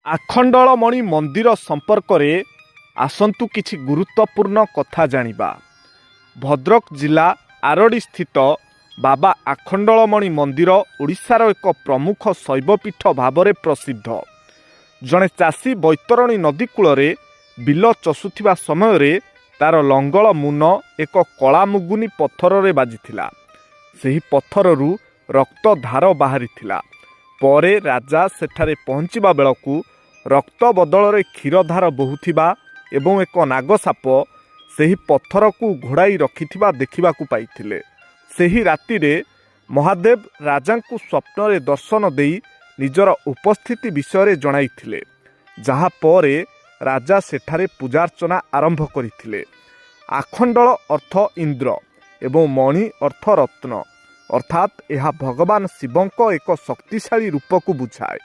ଆଖଣ୍ଡଳମଣି ମନ୍ଦିର ସମ୍ପର୍କରେ ଆସନ୍ତୁ କିଛି ଗୁରୁତ୍ୱପୂର୍ଣ୍ଣ କଥା ଜାଣିବା। ଭଦ୍ରକ ଜିଲ୍ଲା ଆରଡ଼ି ସ୍ଥିତ ବାବା ଆଖଣ୍ଡଳମଣି ମନ୍ଦିର ଓଡ଼ିଶାର ଏକ ପ୍ରମୁଖ ଶୈବପୀଠ ଭାବରେ ପ୍ରସିଦ୍ଧ। ଜଣେ ଚାଷୀ ବୈତରଣୀ ନଦୀ କୂଳରେ ବିଲ ଚଷୁଥିବା ସମୟରେ ତାର ଲଙ୍ଗଳ ମୁନ ଏକ କଳା ମୁଗୁନି ପଥରରେ ବାଜିଥିଲା। ସେହି ପଥରରୁ ରକ୍ତ ଧାର ବାହାରିଥିଲା। ପରେ ରାଜା ସେଠାରେ ପହଞ୍ଚିବା ବେଳକୁ ରକ୍ତ ବଦଳରେ କ୍ଷୀରଧାର ବହୁଥିବା ଏବଂ ଏକ ନାଗସାପ ସେହି ପଥରକୁ ଘୋଡ଼ାଇ ରଖିଥିବା ଦେଖିବାକୁ ପାଇଥିଲେ। ସେହି ରାତିରେ ମହାଦେବ ରାଜାଙ୍କୁ ସ୍ୱପ୍ନରେ ଦର୍ଶନ ଦେଇ ନିଜର ଉପସ୍ଥିତି ବିଷୟରେ ଜଣାଇଥିଲେ, ଯାହା ପରେ ରାଜା ସେଠାରେ ପୂଜାର୍ଚ୍ଚନା ଆରମ୍ଭ କରିଥିଲେ। ଆଖଣ୍ଡଳ ଅର୍ଥ ଇନ୍ଦ୍ର ଏବଂ ମଣି ଅର୍ଥ ରତ୍ନ, ଅର୍ଥାତ୍ ଏହା ଭଗବାନ ଶିବଙ୍କ ଏକ ଶକ୍ତିଶାଳୀ ରୂପକୁ ବୁଝାଏ।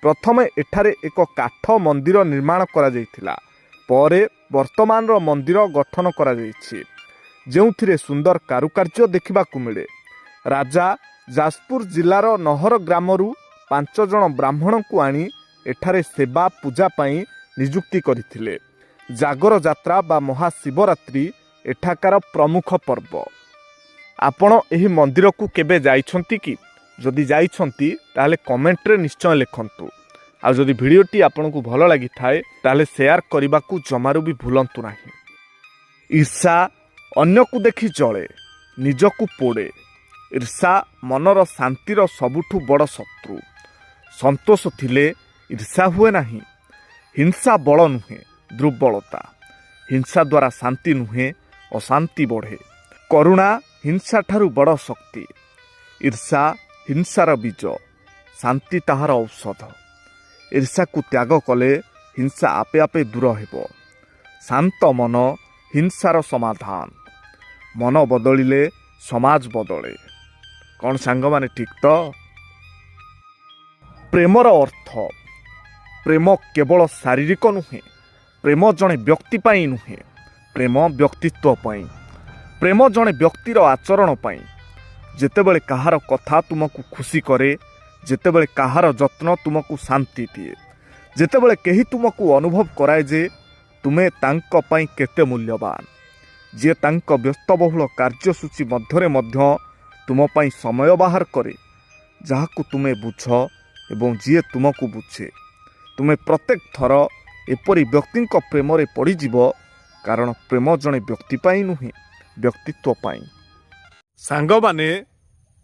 ପ୍ରଥମେ ଏଠାରେ ଏକ କାଠ ମନ୍ଦିର ନିର୍ମାଣ କରାଯାଇଥିଲା। ପରେ ବର୍ତ୍ତମାନର ମନ୍ଦିର ଗଠନ କରାଯାଇଛି, ଯେଉଁଥିରେ ସୁନ୍ଦର କାରୁକାର୍ଯ୍ୟ ଦେଖିବାକୁ ମିଳେ। ରାଜା ଯାଜପୁର ଜିଲ୍ଲାର ନହର ଗ୍ରାମରୁ 5 ଜଣ ବ୍ରାହ୍ମଣଙ୍କୁ ଆଣି ଏଠାରେ ସେବା ପୂଜା ପାଇଁ ନିଯୁକ୍ତି କରିଥିଲେ। ଜାଗର ଯାତ୍ରା ବା ମହାଶିବରାତ୍ରି ଏଠାକାର ପ୍ରମୁଖ ପର୍ବ। ଆପଣ ଏହି ମନ୍ଦିରକୁ କେବେ ଯାଇଛନ୍ତି କି? ଯଦି ଯାଇଛନ୍ତି ତାହେଲେ କମେଣ୍ଟରେ ନିଶ୍ଚୟ ଲେଖନ୍ତୁ। ଆଉ ଯଦି ଭିଡ଼ିଓଟି ଆପଣଙ୍କୁ ଭଲ ଲାଗିଥାଏ ତାହେଲେ ସେୟାର କରିବାକୁ ଜମାରୁ ବି ଭୁଲନ୍ତୁ ନାହିଁ। ଈର୍ଷା ଅନ୍ୟକୁ ଦେଖି ଜଳେ, ନିଜକୁ ପୋଡ଼େ। ଈର୍ଷା ମନର ଶାନ୍ତିର ସବୁଠୁ ବଡ଼ ଶତ୍ରୁ। ସନ୍ତୋଷ ଥିଲେ ଈର୍ଷା ହୁଏ ନାହିଁ। ହିଂସା ବଳ ନୁହେଁ, ଦୁର୍ବଳତା। ହିଂସା ଦ୍ୱାରା ଶାନ୍ତି ନୁହେଁ, ଅଶାନ୍ତି ବଢ଼େ। କରୁଣା ହିଂସାଠାରୁ ବଡ଼ ଶକ୍ତି। ଈର୍ଷା ହିଂସାର ବୀଜ, ଶାନ୍ତି ତାହାର ଔଷଧ। ଈର୍ଷାକୁ ତ୍ୟାଗ କଲେ ହିଂସା ଆପେ ଆପେ ଦୂର ହେବ। ଶାନ୍ତ ମନ ହିଂସାର ସମାଧାନ। ମନ ବଦଳିଲେ ସମାଜ ବଦଳେ। କ'ଣ ସାଙ୍ଗମାନେ ଠିକ୍ ତ? ପ୍ରେମର ଅର୍ଥ। ପ୍ରେମ କେବଳ ଶାରୀରିକ ନୁହେଁ। ପ୍ରେମ ଜଣେ ବ୍ୟକ୍ତି ପାଇଁ ନୁହେଁ, ପ୍ରେମ ବ୍ୟକ୍ତିତ୍ୱ ପାଇଁ। ପ୍ରେମ ଜଣେ ବ୍ୟକ୍ତିର ଆଚରଣ ପାଇଁ। ଯେତେବେଳେ କାହାର କଥା ତୁମକୁ ଖୁସି କରେ, ଯେତେବେଳେ କାହାର ଯତ୍ନ ତୁମକୁ ଶାନ୍ତି ଦିଏ, ଯେତେବେଳେ କେହି ତୁମକୁ ଅନୁଭବ କରାଏ ଯେ ତୁମେ ତାଙ୍କ ପାଇଁ କେତେ ମୂଲ୍ୟବାନ, ଯିଏ ତାଙ୍କ ବ୍ୟସ୍ତବହୁଳ କାର୍ଯ୍ୟସୂଚୀ ମଧ୍ୟରେ ମଧ୍ୟ ତୁମ ପାଇଁ ସମୟ ବାହାର କରେ, ଯାହାକୁ ତୁମେ ବୁଝ ଏବଂ ଯିଏ ତୁମକୁ ବୁଝେ। ତୁମେ ପ୍ରତ୍ୟେକ ଥର ଏପରି ବ୍ୟକ୍ତିଙ୍କ ପ୍ରେମରେ ପଡ଼ିଯିବ, କାରଣ ପ୍ରେମ ଜଣେ ବ୍ୟକ୍ତି ପାଇଁ ନୁହେଁ, ବ୍ୟକ୍ତିତ୍ୱ ପାଇଁ। ସାଙ୍ଗମାନେ,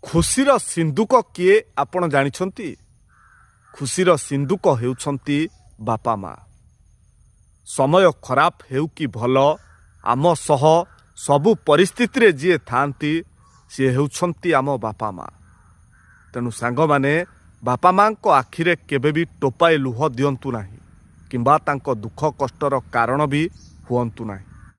ଖୁସିର ସିନ୍ଦୁକ କିଏ ଆପଣ ଜାଣିଛନ୍ତି? ଖୁସିର ସିନ୍ଦୁକ ହେଉଛନ୍ତି ବାପା ମା। ସମୟ ଖରାପ ହେଉ କି ଭଲ, ଆମ ସହ ସବୁ ପରିସ୍ଥିତିରେ ଯିଏ ଥାଆନ୍ତି ସିଏ ହେଉଛନ୍ତି ଆମ ବାପା ମା। ତେଣୁ ସାଙ୍ଗମାନେ, ବାପା ମାଙ୍କ ଆଖିରେ କେବେ ବି ଟୋପାଏ ଲୁହ ଦିଅନ୍ତୁ ନାହିଁ, କିମ୍ବା ତାଙ୍କ ଦୁଃଖ କଷ୍ଟର କାରଣ ବି ହୁଅନ୍ତୁ ନାହିଁ।